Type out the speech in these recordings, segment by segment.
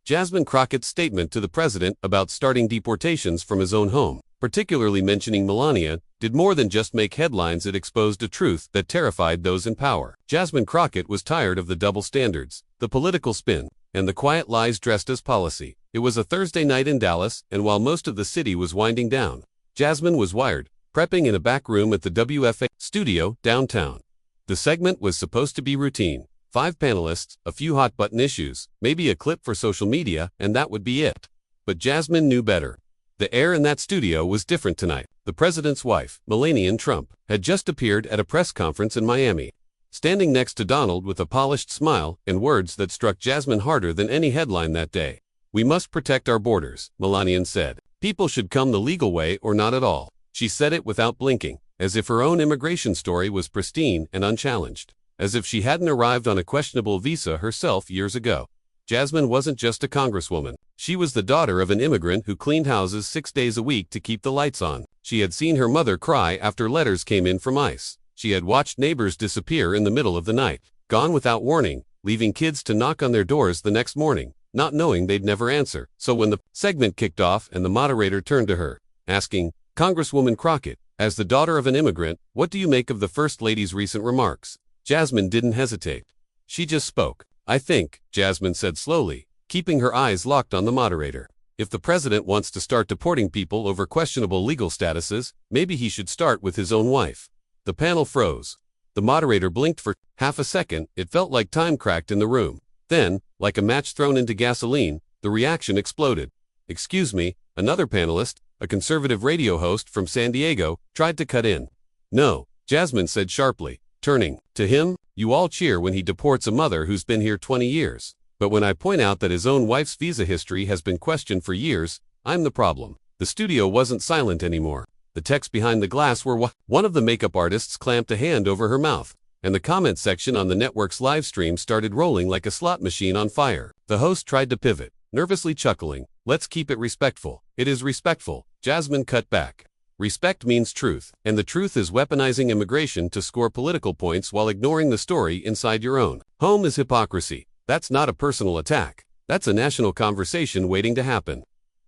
Jasmine Crockett's statement to the president about starting deportations from his own home, particularly mentioning Melania, did more than just make headlines. It exposed a truth that terrified those in power. Jasmine Crockett was tired of the double standards, the political spin, and the quiet lies dressed as policy. It was a Thursday night in Dallas, and while most of the city was winding down, Jasmine was wired, prepping in a back room at the WFA studio downtown. The segment was supposed to be routine. 5 panelists, a few hot-button issues, maybe a clip for social media, and that would be it. But Jasmine knew better. The air in that studio was different tonight. The president's wife, Melania Trump, had just appeared at a press conference in Miami, standing next to Donald with a polished smile and words that struck Jasmine harder than any headline that day. "We must protect our borders," Melania said. "People should come the legal way or not at all." She said it without blinking, as if her own immigration story was pristine and unchallenged, as if she hadn't arrived on a questionable visa herself years ago. Jasmine wasn't just a congresswoman. She was the daughter of an immigrant who cleaned houses 6 days a week to keep the lights on. She had seen her mother cry after letters came in from ICE. She had watched neighbors disappear in the middle of the night, gone without warning, leaving kids to knock on their doors the next morning, not knowing they'd never answer. So when the segment kicked off and the moderator turned to her, asking, "Congresswoman Crockett, as the daughter of an immigrant, what do you make of the First Lady's recent remarks?" Jasmine didn't hesitate. She just spoke. "I think," Jasmine said slowly, keeping her eyes locked on the moderator, "if the president wants to start deporting people over questionable legal statuses, maybe he should start with his own wife." The panel froze. The moderator blinked for half a second. It felt like time cracked in the room. Then, like a match thrown into gasoline, the reaction exploded. "Excuse me," another panelist, a conservative radio host from San Diego, tried to cut in. "No," Jasmine said sharply, turning to him, "you all cheer when he deports a mother who's been here 20 years. But when I point out that his own wife's visa history has been questioned for years, I'm the problem." The studio wasn't silent anymore. The texts behind the glass were one of the makeup artists clamped a hand over her mouth, and the comment section on the network's live stream started rolling like a slot machine on fire. The host tried to pivot, nervously chuckling. "Let's keep it respectful." "It is respectful," Jasmine cut back. "Respect means truth, and the truth is weaponizing immigration to score political points while ignoring the story inside your own home is hypocrisy. That's not a personal attack. That's a national conversation waiting to happen."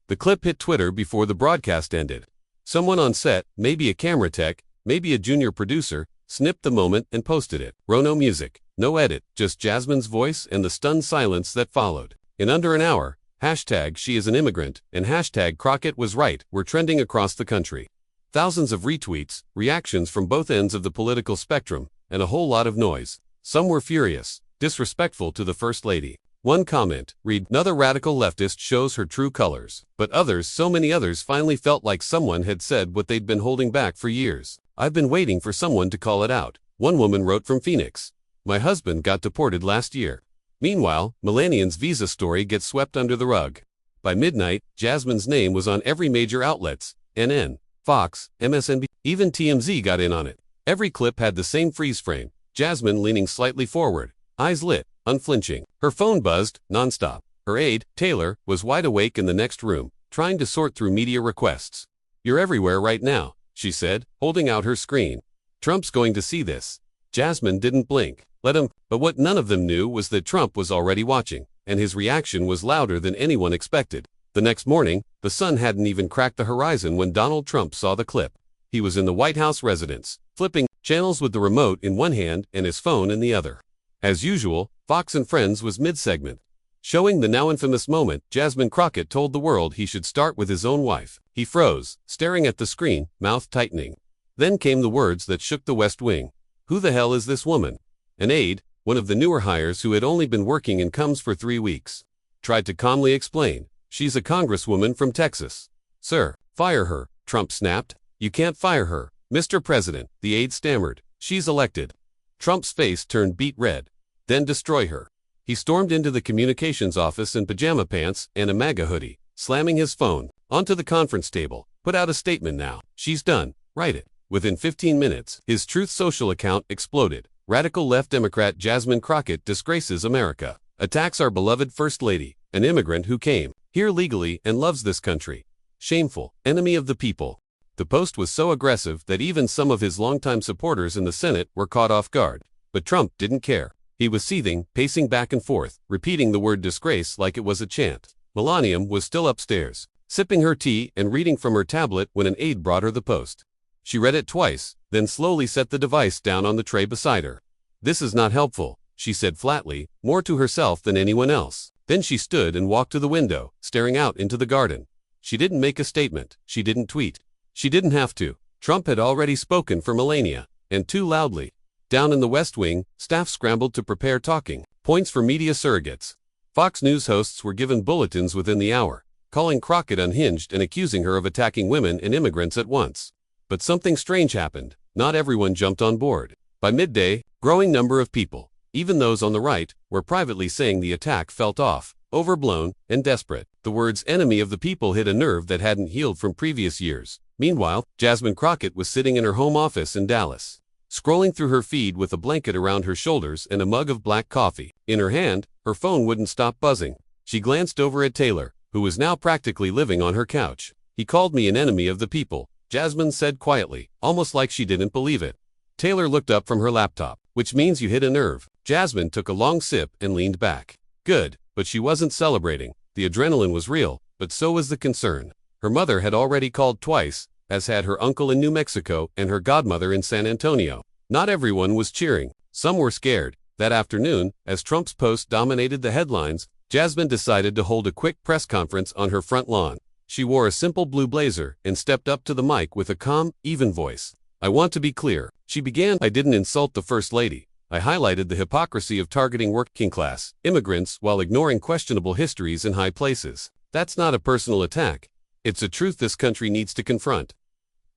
The clip hit Twitter before the broadcast ended. Someone on set, maybe a camera tech, maybe a junior producer, snipped the moment and posted it. No music, no edit, just Jasmine's voice and the stunned silence that followed. In under an hour, #SheIsAnImmigrant and #Crockett was right were trending across the country. Thousands of retweets, reactions from both ends of the political spectrum, and a whole lot of noise. Some were furious, disrespectful to the First Lady. One comment read, "Another radical leftist shows her true colors." But others, so many others, finally felt like someone had said what they'd been holding back for years. "I've been waiting for someone to call it out." One woman wrote from Phoenix, "My husband got deported last year." Meanwhile, Melania's visa story gets swept under the rug. By midnight, Jasmine's name was on every major outlets, NN, Fox, MSNBC, even TMZ got in on it. Every clip had the same freeze frame, Jasmine leaning slightly forward, eyes lit, unflinching. Her phone buzzed, nonstop. Her aide, Taylor, was wide awake in the next room, trying to sort through media requests. "You're everywhere right now," she said, holding out her screen. "Trump's going to see this." Jasmine didn't blink. Let him, but what none of them knew was that Trump was already watching, and his reaction was louder than anyone expected. The next morning, the sun hadn't even cracked the horizon when Donald Trump saw the clip. He was in the White House residence, flipping channels with the remote in one hand and his phone in the other. As usual, Fox and Friends was mid-segment. Showing the now infamous moment, Jasmine Crockett told the world he should start with his own wife. He froze, staring at the screen, mouth tightening. Then came the words that shook the West Wing. "Who the hell is this woman?" An aide, one of the newer hires who had only been working in comms for 3 weeks, tried to calmly explain. "She's a congresswoman from Texas." "Sir, fire her," Trump snapped. "You can't fire her, Mr. President," the aide stammered. "She's elected." Trump's face turned beet red. "Then destroy her." He stormed into the communications office in pajama pants and a MAGA hoodie, slamming his phone onto the conference table. "Put out a statement now. She's done. Write it." Within 15 minutes, his Truth Social account exploded. "Radical left Democrat Jasmine Crockett disgraces America. Attacks our beloved First Lady, an immigrant who came here legally and loves this country. Shameful. Enemy of the people." The post was so aggressive that even some of his longtime supporters in the Senate were caught off guard. But Trump didn't care. He was seething, pacing back and forth, repeating the word disgrace like it was a chant. Melania was still upstairs, sipping her tea and reading from her tablet when an aide brought her the Post. She read it twice, then slowly set the device down on the tray beside her. "This is not helpful," she said flatly, more to herself than anyone else. Then she stood and walked to the window, staring out into the garden. She didn't make a statement. She didn't tweet. She didn't have to. Trump had already spoken for Melania, and too loudly. Down in the West Wing, staff scrambled to prepare talking points for media surrogates. Fox News hosts were given bulletins within the hour, calling Crockett unhinged and accusing her of attacking women and immigrants at once. But something strange happened. Not everyone jumped on board. By midday, growing number of people, even those on the right, were privately saying the attack felt off, overblown, and desperate. The words "enemy of the people" hit a nerve that hadn't healed from previous years. Meanwhile, Jasmine Crockett was sitting in her home office in Dallas, scrolling through her feed with a blanket around her shoulders and a mug of black coffee. In her hand, her phone wouldn't stop buzzing. She glanced over at Taylor, who was now practically living on her couch. "He called me an enemy of the people," Jasmine said quietly, almost like she didn't believe it. Taylor looked up from her laptop. "Which means you hit a nerve." Jasmine took a long sip and leaned back. Good, but she wasn't celebrating. The adrenaline was real, but so was the concern. Her mother had already called twice, as had her uncle in New Mexico and her godmother in San Antonio. Not everyone was cheering. Some were scared. That afternoon, as Trump's post dominated the headlines, Jasmine decided to hold a quick press conference on her front lawn. She wore a simple blue blazer and stepped up to the mic with a calm, even voice. "I want to be clear," she began. "I didn't insult the First Lady. I highlighted the hypocrisy of targeting working-class immigrants while ignoring questionable histories in high places. That's not a personal attack. It's a truth this country needs to confront."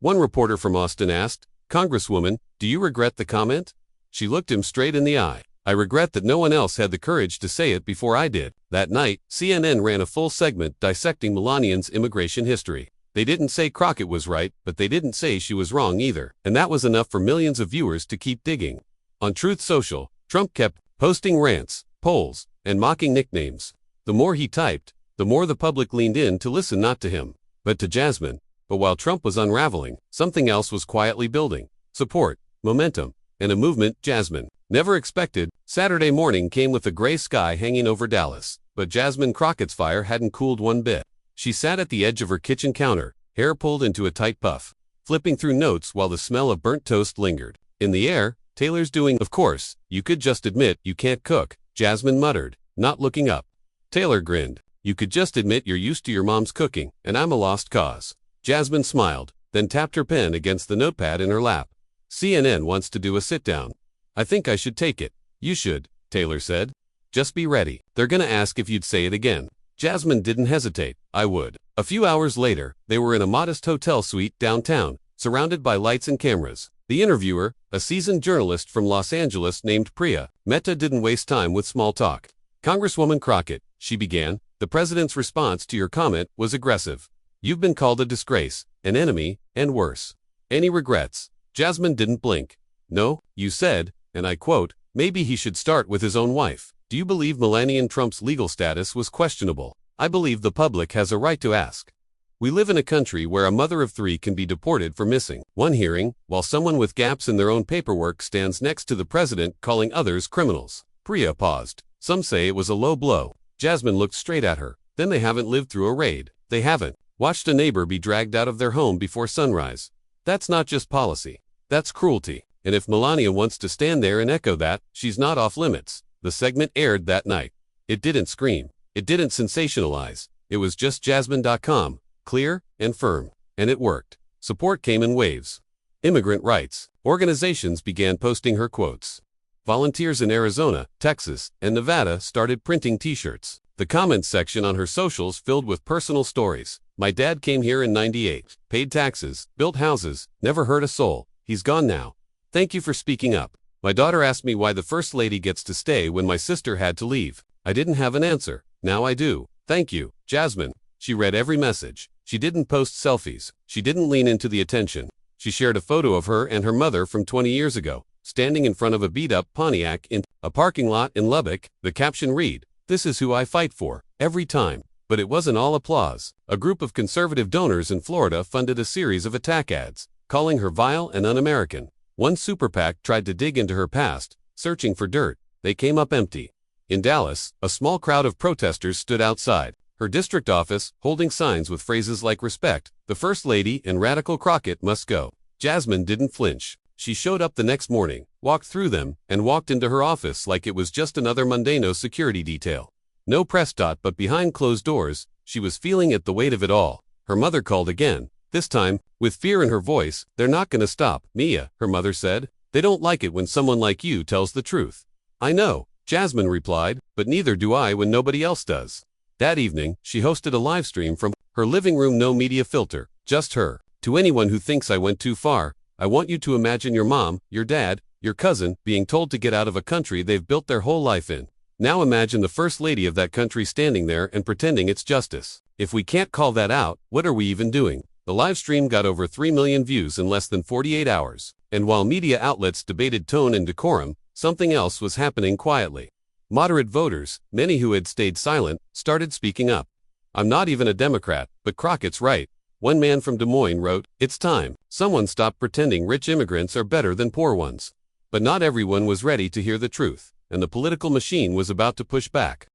One reporter from Austin asked, "Congresswoman, do you regret the comment?" She looked him straight in the eye. "I regret that no one else had the courage to say it before I did." That night, CNN ran a full segment dissecting Melania's immigration history. They didn't say Crockett was right, but they didn't say she was wrong either, and that was enough for millions of viewers to keep digging. On Truth Social, Trump kept posting rants, polls, and mocking nicknames. The more he typed, the more the public leaned in to listen not to him, but to Jasmine. But while Trump was unraveling, something else was quietly building. Support, momentum, and a movement Jasmine never expected. Saturday morning came with a gray sky hanging over Dallas, but Jasmine Crockett's fire hadn't cooled one bit. She sat at the edge of her kitchen counter, hair pulled into a tight puff, flipping through notes while the smell of burnt toast lingered. In the air, Taylor's doing. "Of course, you could just admit you can't cook," Jasmine muttered, not looking up. Taylor grinned. "You could just admit you're used to your mom's cooking, and I'm a lost cause." Jasmine smiled, then tapped her pen against the notepad in her lap. "CNN wants to do a sit-down. I think I should take it." "You should," Taylor said. "Just be ready. They're gonna ask if you'd say it again." Jasmine didn't hesitate. "I would." A few hours later, they were in a modest hotel suite downtown, surrounded by lights and cameras. The interviewer, a seasoned journalist from Los Angeles named Priya Mehta, didn't waste time with small talk. "Congresswoman Crockett," she began, "the president's response to your comment was aggressive. You've been called a disgrace, an enemy, and worse. Any regrets?" Jasmine didn't blink. "No, you said, and I quote, maybe he should start with his own wife. Do you believe Melania Trump's legal status was questionable? I believe the public has a right to ask. We live in a country where a mother of 3 can be deported for missing one hearing, while someone with gaps in their own paperwork stands next to the president calling others criminals." Priya paused. "Some say it was a low blow." Jasmine looked straight at her. "Then they haven't lived through a raid. They haven't watched a neighbor be dragged out of their home before sunrise. That's not just policy. That's cruelty. And if Melania wants to stand there and echo that, she's not off limits." The segment aired that night. It didn't scream. It didn't sensationalize. It was just Jasmine.com, clear and firm. And it worked. Support came in waves. Immigrant rights organizations began posting her quotes. Volunteers in Arizona, Texas, and Nevada started printing t-shirts. The comments section on her socials filled with personal stories. "My dad came here in '98, paid taxes, built houses, never hurt a soul. He's gone now. Thank you for speaking up. My daughter asked me why the First Lady gets to stay when my sister had to leave. I didn't have an answer. Now I do. Thank you, Jasmine." She read every message. She didn't post selfies. She didn't lean into the attention. She shared a photo of her and her mother from 20 years ago, standing in front of a beat-up Pontiac in a parking lot in Lubbock. The caption read, "This is who I fight for, every time." But it wasn't all applause. A group of conservative donors in Florida funded a series of attack ads, calling her vile and un-American. One super PAC tried to dig into her past, searching for dirt. they came up empty. In Dallas, a small crowd of protesters stood outside her district office, holding signs with phrases like "Respect, the First Lady, and Radical Crockett must go." Jasmine didn't flinch. She showed up the next morning, walked through them, and walked into her office like it was just another mundane security detail. No press. But behind closed doors, she was feeling the weight of it all. Her mother called again, this time, with fear in her voice. "They're not gonna stop, Mia," her mother said. "They don't like it when someone like you tells the truth." "I know," Jasmine replied, "but neither do I when nobody else does." That evening, she hosted a live stream from her living room, no media filter, just her. "To anyone who thinks I went too far, I want you to imagine your mom, your dad, your cousin being told to get out of a country they've built their whole life in. Now imagine the first lady of that country standing there and pretending it's justice. If we can't call that out, what are we even doing?" The live stream got over 3 million views in less than 48 hours. And while media outlets debated tone and decorum, something else was happening quietly. Moderate voters, many who had stayed silent, started speaking up. "I'm not even a Democrat, but Crockett's right." One man from Des Moines wrote, "It's time someone stopped pretending rich immigrants are better than poor ones." But not everyone was ready to hear the truth, and the political machine was about to push back.